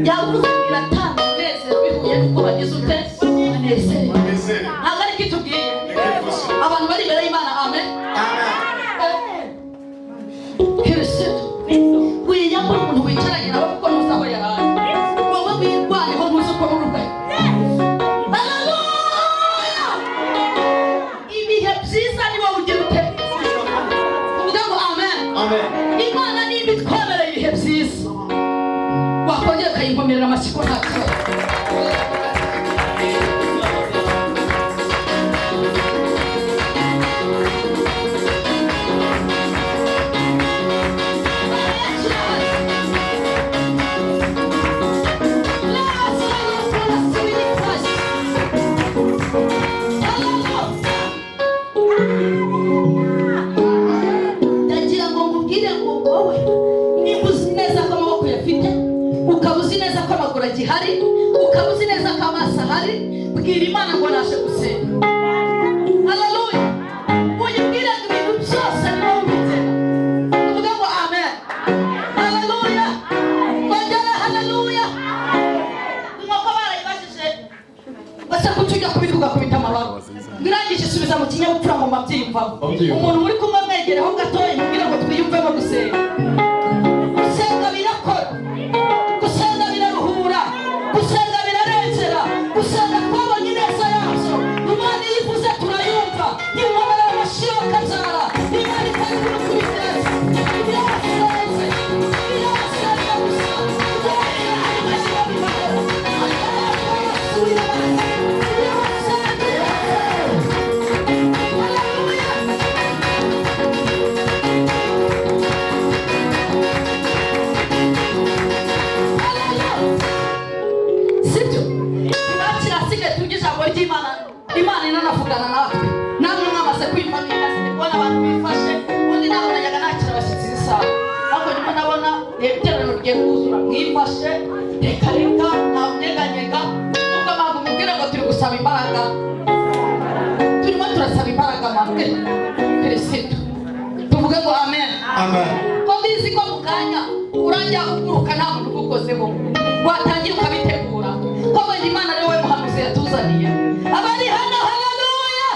yavuze biratanga neza bihuye nuko bagize ute neza agari kitubwiye abantu bari imbere y'Imana. Amen. Kristo wiyambura umuntu wicaranye nawe kuko ntuzaho yaraye wowe wirwaneho ntuzuko n'urwaye. Haleluya. Ibihe byiza ni wowe ugira ute uvuga ngo amen. Imana ni ibitwemereye ibihe byiza wakongera ukayinkomerera amashyiko nta kibazo. Hari ukabuzi neza ko amaso ahari bwira Imana ngo nashe gusenga. Haleluya. Uyibwira ibintu byose ni wowe ubitera uvuga ngo amen. Haleluya. Kongera haleluya. Nk'uko barayibajije basa kutujya kubivuga kubita amababa birangije isubiza mu kinyabupfura mu mabyiyumvamo. Umuntu muri kumwe mwegereho gatoya mubwira ngo twiyumvemo gusenga. Gusenga birakora, gusenga biraruhura, gusenga birarengera, gusenga twabonye neza yazo. Imana yivuze turayumva, nimubara amashyo kazara, Imana ikabura kubiteza. Birasenze, birasenze gusa. Imana inanavugana natwe namwe mwamaze kwifamira kubona abantu bifashe undi nabona yaga nakira abashyitsi zisaba ahubwo nyuma nabona ibiterano rugiye kuzura mwifashe reka ntabnyeganyega nubwo mpamvu mubwira ngo turi gusaba imbaraga, turimo turasaba imbaraga mwabwe Kristo tuvuge ngo amen. Ko mbizi ko mu kanya urajya uguruka nta muntu ugukozeho watangira ukabitegura ko wenda Imana ari wowe muhanuzi yatuzaniye abari hano. Haleluya.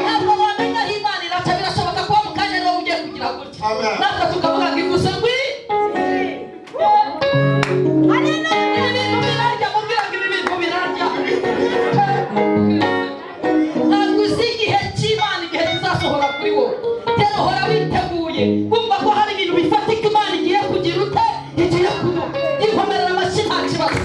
Ntabwo wamenya aho Imana iraca, birashoboka ko mu kanya niwo ugiye kugira gutya natwe tukavuga ngo ivuze ngo ibintu birarya mubwira ngo ibi bintu birarya. Ntabwo uzi igihe cy'Imana igihe kizasohora kuri wowe, rero hora witeguye kumva ko hari ibintu bifatika Imana igiye kugira ute igiye kuduha. Inkomerera amashyi nta kibazo.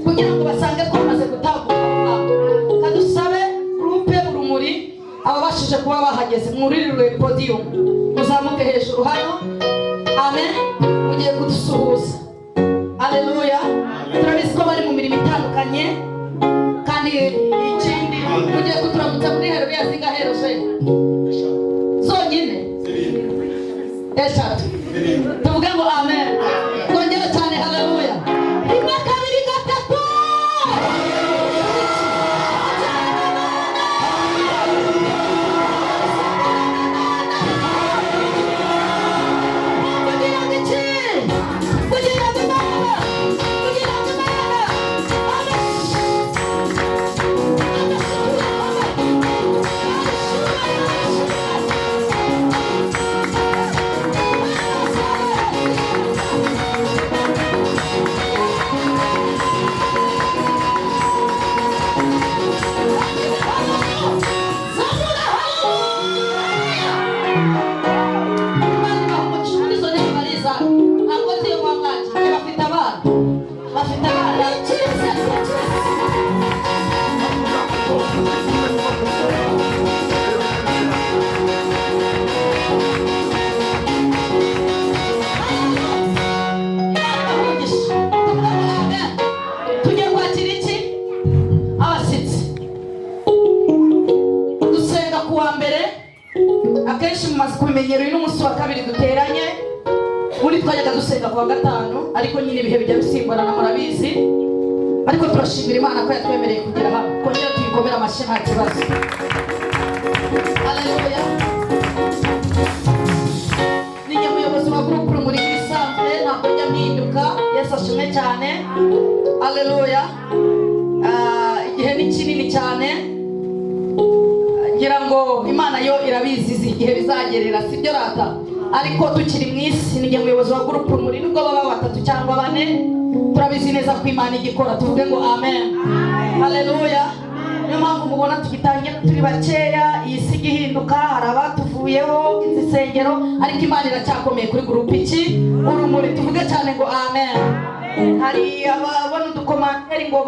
kugira ngo basange twamaze gutambuka. Kadusabe groupe urumuri ababashije kuba bahageze mwuririre podium muzamuke hejuru hano. Amen. Mugiye kudusuhuza. Haleluya. Turabizi ko bari mu mirimo itandukanye kandi ikindi mugiye kuturamutsa muri hero yazinga hero se zonyine eshatu tuvuge ngo amen. Kongera cyane haleluya. Rimwe kabiri gatatu. Bafite abana Tugiye kwakira iki? Abashyitsi. Dusenga ku wa mbere, akenshi mumaze kubimenyera, uyu n'umunsi wa kabiri duteranye. Muri twajyaga dusenga ku wa gatanu, ariko nyine ibihe bijya bisimburana murabizi. Ariko turashimira Imana ko yatwemereye kugera hano. Kongera tuyikomera amashyi nta kibazo. Haleluya. Ni umuyobozi wa groupe Urumuri Bisanzwe, ntabwo njya mpinduka. Yesu ashimwe cyane. Haleluya. Igihe ni kinini cyane. Ngira ngo Imana yo irabizi igihe bizagerera, sibyo rata? Ariko tukiri mu isi, ni umuyobozi wa groupe Urumuri, nubwo baba batatu cyangwa bane, turabizi neza ko Imana igikora. Tuvuge ngo amen. Haleluya. Niyo mpamvu mubona tugitangira turi bakeya, iyi si igihinduka, hari abatuvuyeho insengero, ariko Imana iracyakomeye kuri groupe iki Urumuri. Tuvuge cyane ngo amen. Hari ababona udukomanteri ngo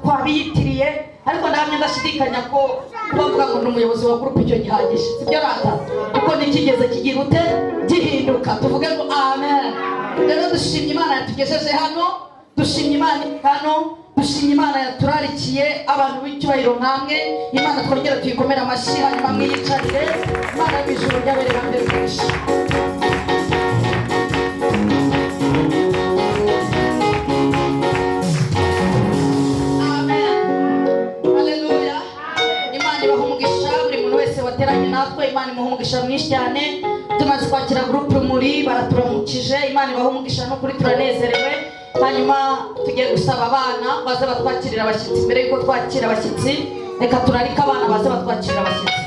twabiyitiriye, ariko namwe ndashidikanya ko bavuga ngo ni umuyobozi wa groupe icyo gihagije, sibyo rata? Kuko nikigeze kigira ute gihinduka. Tuvuge ngo amen. Rero dushimye Imana yatugejeje hano, dushimye Imana hano, dushimye Imana yaturarikiye abantu b'icyubahiro nkamwe. Imana twongera tuyikomera amashyi, hanyuma mwiyicarire. Imana y'ijuru ryabereye mbere byinshi. Amen. Haleluya. Imana ibaha umugisha buri muntu wese wateranye natwe. Imana imuha umugisha mwinshi cyane. Tumaze kwakira groupe Urumuri, baraturamukije. Imana ibaha umugisha, no kuri turanezerewe. Hanyuma tugiye gusaba abana baze batwakirira abashyitsi. Mbere yuko twakira abashyitsi, reka turarika abana baze batwakirira abashyitsi.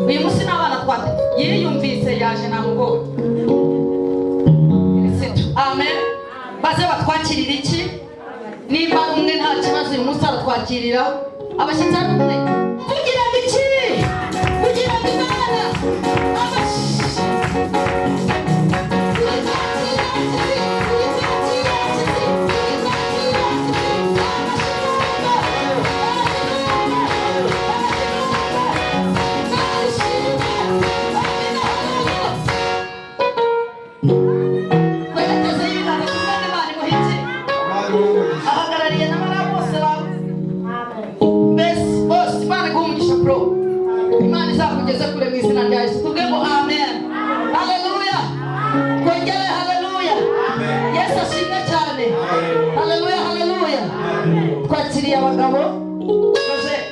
Uyu munsi n'abana yiyumvise yaje namubonye. Amen. Baze batwakirira iki? Nimba umwe nta kibazo uyu munsi aratwakirira abashyitsi. Hamwe kugira ngo iki? Kugira ngo Imana Imana izakugeze kure mu izina rya Yesu. Tuvuge ngo amen. Haleluya. Twongere haleluya. Yesu ashimwe cyane. Haleluya, haleluya. Twakiriye abagabo.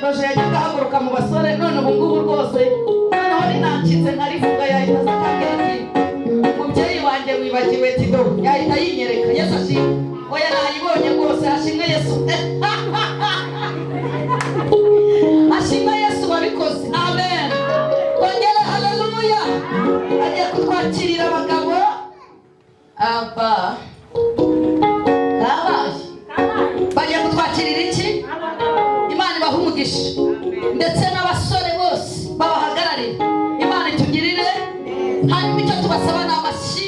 Roje yajyaga ahaguruka mu basore, none ubu ngubu rwose noneho ninankize nkarivuga yahita aza akambwira ati umubyeyi wanjye wibagiwe tido, yahita yinyereka. Yesu ashimwe. Oya nayibonye rwose. Hashimwe Yesu. Ashimwe Yesu wabikoze. Amen. Twongere haleluya. Agiye kutwakirira abagabo. Aba kabaye bagiye kutwakirira iki? Imana ibaha umugisha, ndetse n'abasore bose babahagararire. Imana itugirire. Hanyuma icyo tubasaba ni amashyi,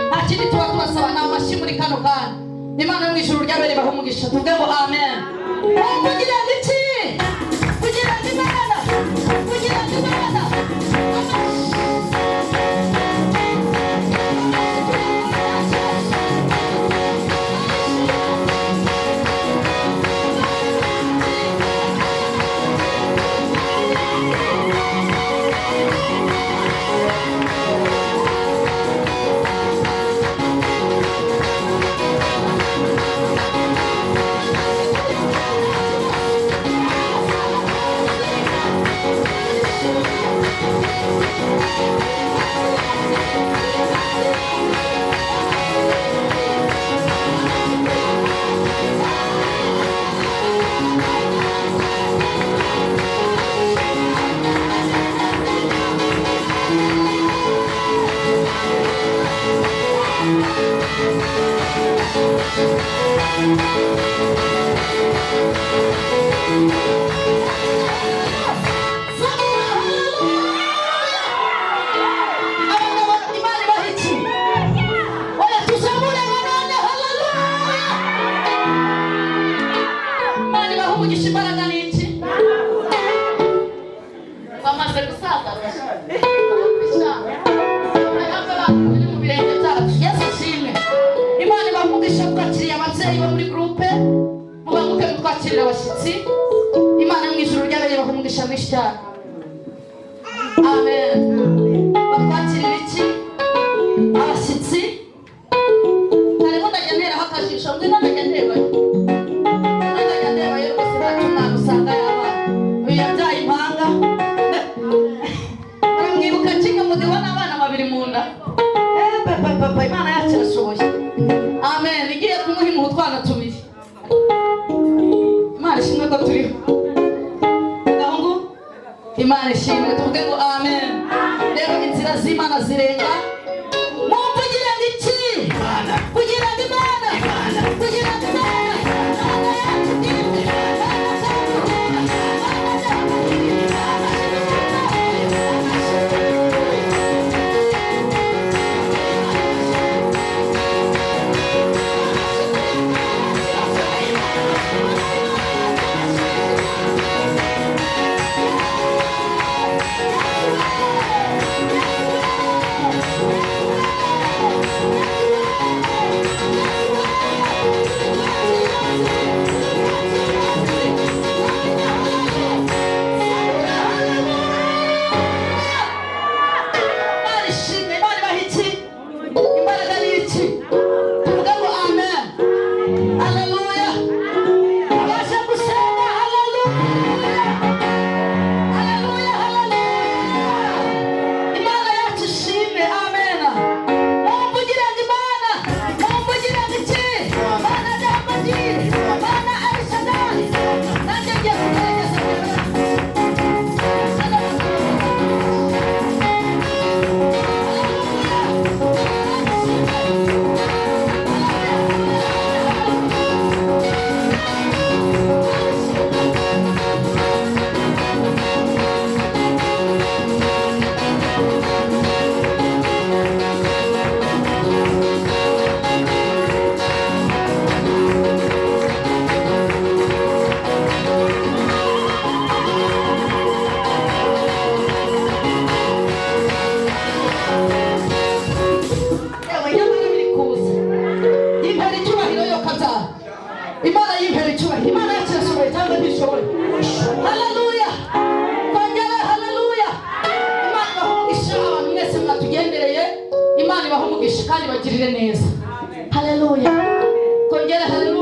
nta kindi tuba tubasaba ni amashyi muri kano kanya. Imana yo mu ijuru ryabereye ibaha umugisha. Tuvuge ngo amen. Kugira ngo iki? Kugira ngo Imana, kugira ngo Imana Imana mu ijuru ry'abere bahumugisha mwinshi cyane. Amen. Batwakira iki? Abashyitsi. Harimo ndajya nteraho akajisho, mbwe ndajya ndebayo. Ndajya ndebayo rwose ntacyo umwana usanga yaba. Uyu yabyaye impanga. Baramwibuka kinga mudiho n'abana babiri mu nda. Papa Imana yacu irashoboye. Amen. Igiye kumuhimuha utwana tubiri. Imana ishimwe ko turiho. Gahungu Imana ishimwe tuvuge ngo amen. Rero inzira z'Imana zirenga. Mumvugira ngo iki? Kugira ngo Imana. Kugira ngo Imana. Imana yacu bwite. Imana yimpera icyubahiro. Imana yacu irashoboye cyangwa ntishoboye? Haleluya. Kongera haleluya. Imana ibahumugisha abantu mwese mwatugendereye. Imana ibahumugisha kandi bagirire neza. Haleluya. Kongera haleluya.